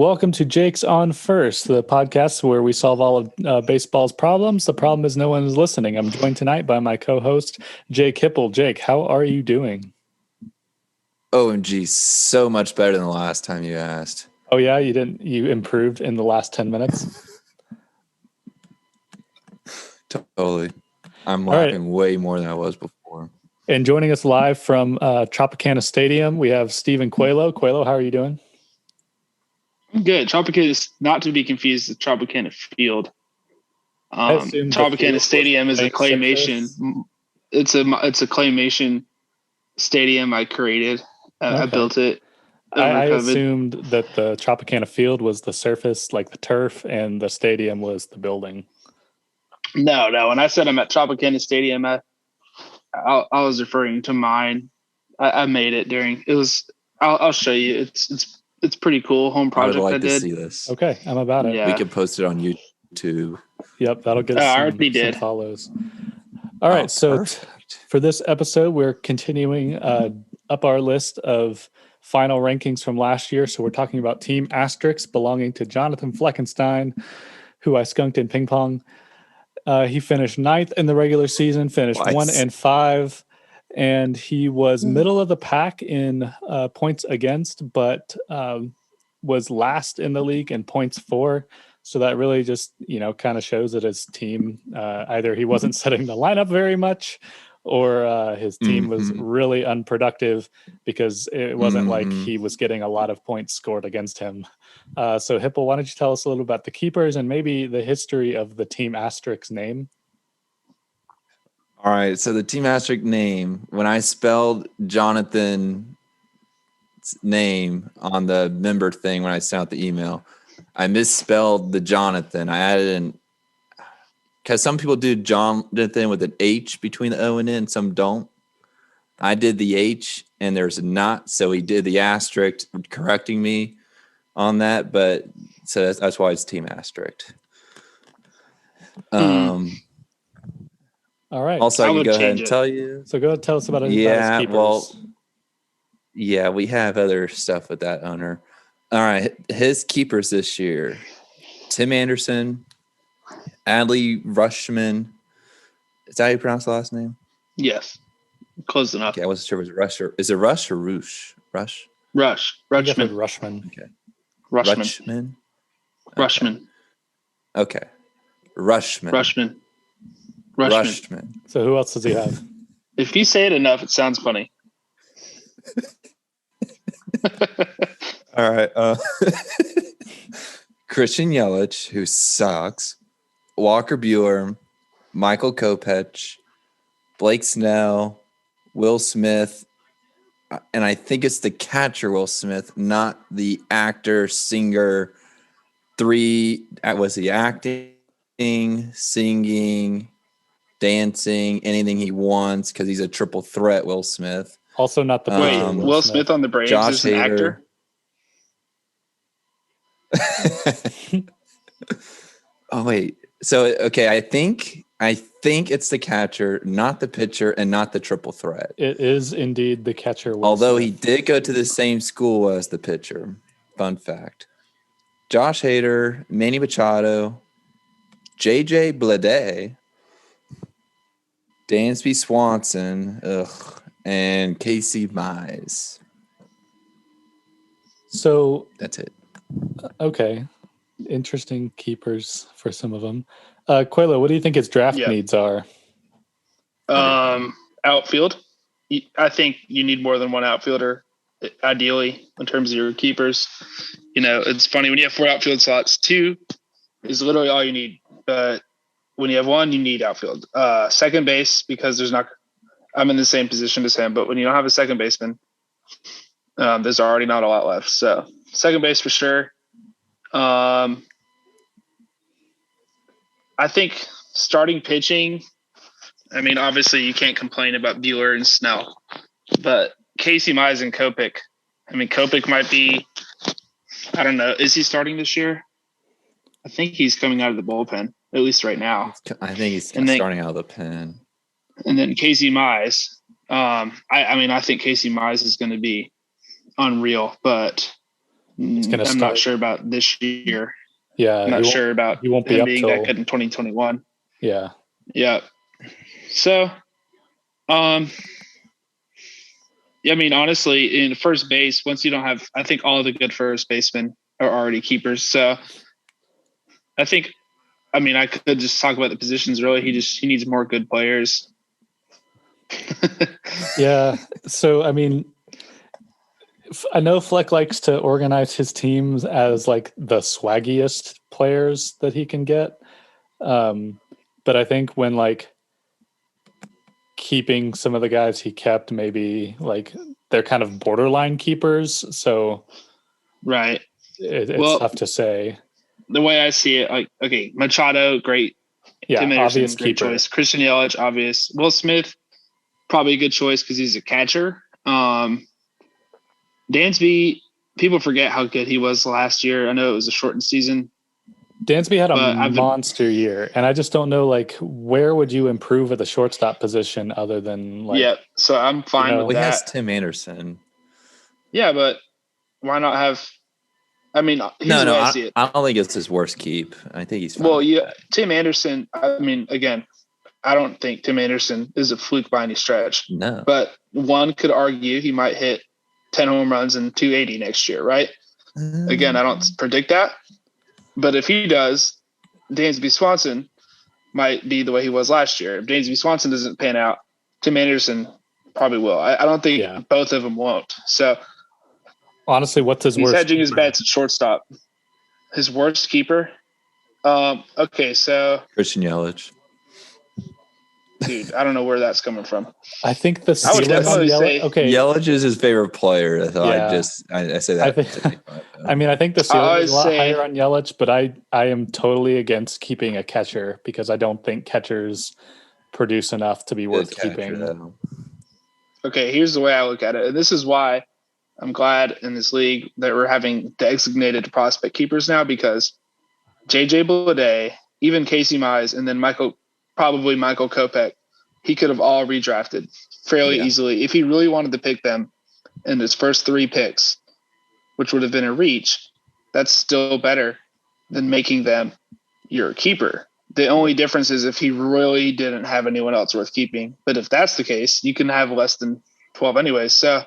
Welcome to Jake's On First, the podcast where we solve all of baseball's problems. The problem is no one is listening. I'm joined tonight by my co-host, Jake Hipple. Jake, how are you doing? OMG, so much better than the last time you asked. Oh yeah, you improved in the last 10 minutes? Totally. I'm laughing way more than I was before. And joining us live from Tropicana Stadium, we have Steven Coelho. Coelho, how are you doing? I'm good. Tropicana is not to be confused with Tropicana Field. Tropicana Stadium is a claymation. It's a claymation stadium I created. I built it. I assumed that the Tropicana Field was the surface, like the turf, and the stadium was the building. No. When I said I'm at Tropicana Stadium, I was referring to mine. I made it during. It was. I'll show you. It's pretty cool. Home project I did. To see this. Okay, I'm about it. Yeah. We can post it on YouTube. Yep, that'll get us some follows. All right, so for this episode, we're continuing up our list of final rankings from last year. So we're talking about Team Asterix belonging to Jonathan Fleckenstein, who I skunked in ping pong. He finished 9th in the regular season, finished 1-5. And he was middle of the pack in points against, but was last in the league in points for. So that really just, kind of shows that his team, either he wasn't setting the lineup very much or his team was really unproductive because it wasn't like he was getting a lot of points scored against him. So Hipple, why don't you tell us a little about the keepers and maybe the history of the Team Asterix name? All right, so the Team Asterix name, when I spelled Jonathan's name on the member thing when I sent out the email, I misspelled the Jonathan. I added in, because some people do Jonathan with an H between the O and N, some don't. I did the H and there's a not, so he did the asterisk correcting me on that, but so that's why it's Team Asterix. All right. Also, I can go ahead and tell you. So go ahead and tell us about his keepers. Well, yeah, we have other stuff with that owner. All right, his keepers this year: Tim Anderson, Adley Rushman. Is that how you pronounce the last name? Yes, close enough. Okay, I wasn't sure if it was Rush or is it Rush or Roosh? Rush. Rushman. Okay. Rushman. Okay. Rushman. So who else does he have? If you say it enough, it sounds funny. All right. Christian Yelich, who sucks. Walker Buehler, Michael Kopech, Blake Snell, Will Smith, and I think it's the catcher Will Smith, not the actor, singer. Was he acting, singing, dancing, anything he wants because he's a triple threat, Will Smith. Also not the Will Smith on the Braves Josh is an actor? Oh, wait. So, okay, I think it's the catcher, not the pitcher, and not the triple threat. It is indeed the catcher. Although he did go to the same school as the pitcher. Fun fact. Josh Hader, Manny Machado, JJ Bleday, Dansby Swanson, and Casey Mize. So that's it. Okay. Interesting keepers for some of them. Coelho, what do you think his draft needs are? Outfield. I think you need more than one outfielder, ideally, in terms of your keepers. It's funny when you have 4 outfield slots, 2 is literally all you need. But when you have 1, you need outfield. Second base, because I'm in the same position as him, but when you don't have a second baseman, there's already not a lot left. So second base for sure. I think starting pitching, obviously you can't complain about Buehler and Snell, but Casey Mize and Kopech. Kopech might be, I don't know. Is he starting this year? I think he's coming out of the bullpen, at least right now. I think he's starting out of the pen. And then Casey Mize. I think Casey Mize is going to be unreal, but I'm not sure about this year. Yeah, I'm not sure about he won't be him up being till that good in 2021. Yeah. So, I mean, honestly, in first base, once you don't have, I think all the good first basemen are already keepers. So, I think, I mean, I could just talk about the positions. Really, he needs more good players. Yeah. So, I mean, I know Fleck likes to organize his teams as like the swaggiest players that he can get. But I think when like keeping some of the guys he kept, maybe like they're kind of borderline keepers. So right. It's tough to say. The way I see it, like, okay, Machado, great. Yeah, Tim Anderson, obvious great keeper. choice. Christian Yelich, obvious. Will Smith, probably a good choice because he's a catcher. Dansby, people forget how good he was last year. I know it was a shortened season. Dansby had a monster year, and I just don't know, like, where would you improve at the shortstop position other than, like... Yeah, so I'm fine with that. He has Tim Anderson. Yeah, but why not have... I mean, here's the way I see it. I don't think it's his worst keep. I think he's fine. Well, yeah, Tim Anderson, I mean, again, I don't think Tim Anderson is a fluke by any stretch. No. But one could argue he might hit 10 home runs and 280 next year, right? Again, I don't predict that. But if he does, Dansby Swanson might be the way he was last year. If Dansby Swanson doesn't pan out, Tim Anderson probably will. I don't think both of them won't. So honestly, what's his worst? He's hedging his bets at shortstop. His worst keeper? Okay, so Christian Yelich. Dude, I don't know where that's coming from. I think the I would definitely say Yelich is his favorite player. So I say that. I think the ceiling is a lot higher on Yelich, but I am totally against keeping a catcher because I don't think catchers produce enough to be worth keeping. Okay, here's the way I look at it. And this is why I'm glad in this league that we're having designated prospect keepers now, because JJ Bleday, even Casey Mize, and then Michael Kopech, he could have all redrafted fairly easily if he really wanted to pick them in his first 3 picks, which would have been a reach. That's still better than making them your keeper. The only difference is if he really didn't have anyone else worth keeping. But if that's the case, you can have less than 12 anyways. So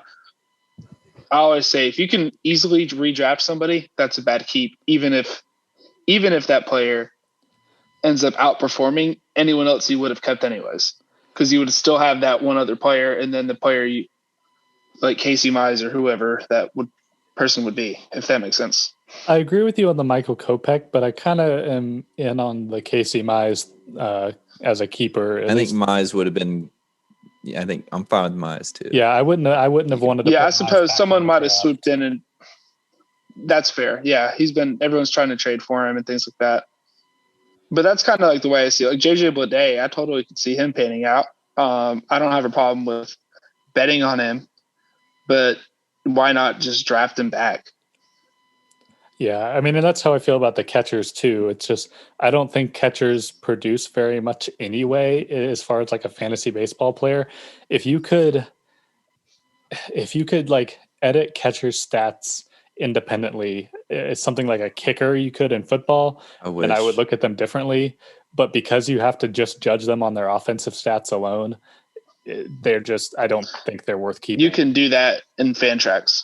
I always say if you can easily redraft somebody, that's a bad keep, even if that player ends up outperforming anyone else you would have kept anyways, because you would still have that one other player, and then the player you like Casey Mize or whoever that person would be, if that makes sense. I agree with you on the Michael Kopech, but I kind of am in on the Casey Mize as a keeper. I think Mize would have been. Yeah, I think I'm fine with Mize too. Yeah, I wouldn't have wanted to. Yeah, I suppose someone might have swooped in, and that's fair. Yeah, everyone's trying to trade for him and things like that. But that's kind of like the way I see it. Like JJ Bleday, I totally could see him panning out. I don't have a problem with betting on him, but why not just draft him back? Yeah, I mean, and that's how I feel about the catchers too. It's just I don't think catchers produce very much anyway as far as like a fantasy baseball player. If you could like edit catcher stats independently, it's something like a kicker you could in football, and I would look at them differently. But because you have to just judge them on their offensive stats alone, they're just, I don't think they're worth keeping. You can do that in Fantrax.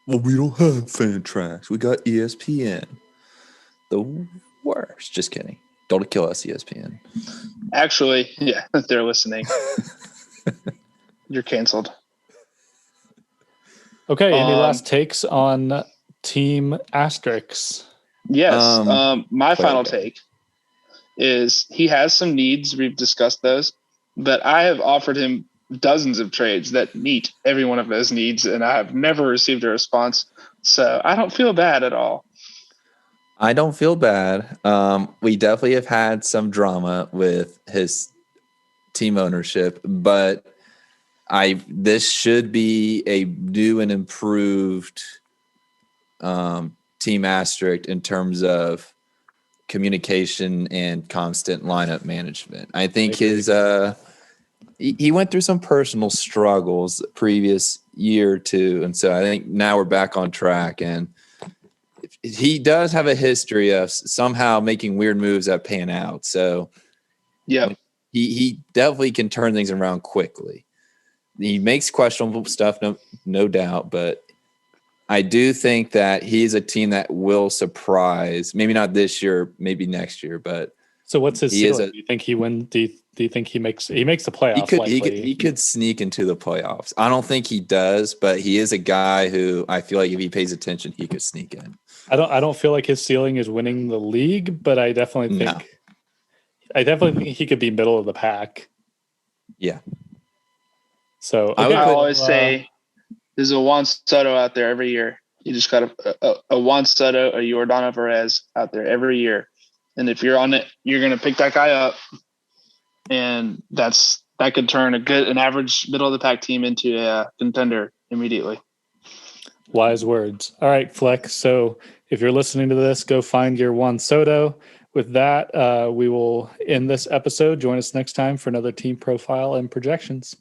Well, we don't have Fantrax. We got ESPN. The worst. Just kidding. Don't kill us, ESPN. Actually, yeah, they're listening. You're canceled. Okay, any last takes on Team Asterix? Yes. My final take is he has some needs. We've discussed those, but I have offered him dozens of trades that meet every one of those needs, and I have never received a response. So I don't feel bad at all. I don't feel bad. We definitely have had some drama with his team ownership, but this should be a new and improved Team Asterisk in terms of communication and constant lineup management. I think his he went through some personal struggles the previous year or two, and so I think now we're back on track. And he does have a history of somehow making weird moves that pan out. So yeah, he definitely can turn things around quickly. He makes questionable stuff, no doubt, but I do think that he's a team that will surprise. Maybe not this year, maybe next year, but so what's his ceiling? Do you think he wins? Do you think he makes the playoffs? He could sneak into the playoffs. I don't think he does, but he is a guy who I feel like if he pays attention, he could sneak in. I don't feel like his ceiling is winning the league, but I definitely think he could be middle of the pack. Yeah. So okay, I always say there's a Juan Soto out there every year. You just got a Juan Soto, a Yordano Perez out there every year. And if you're on it, you're going to pick that guy up. And that could turn an average middle of the pack team into a contender immediately. Wise words. All right, Fleck. So if you're listening to this, go find your Juan Soto. With that, we will end this episode. Join us next time for another team profile and projections.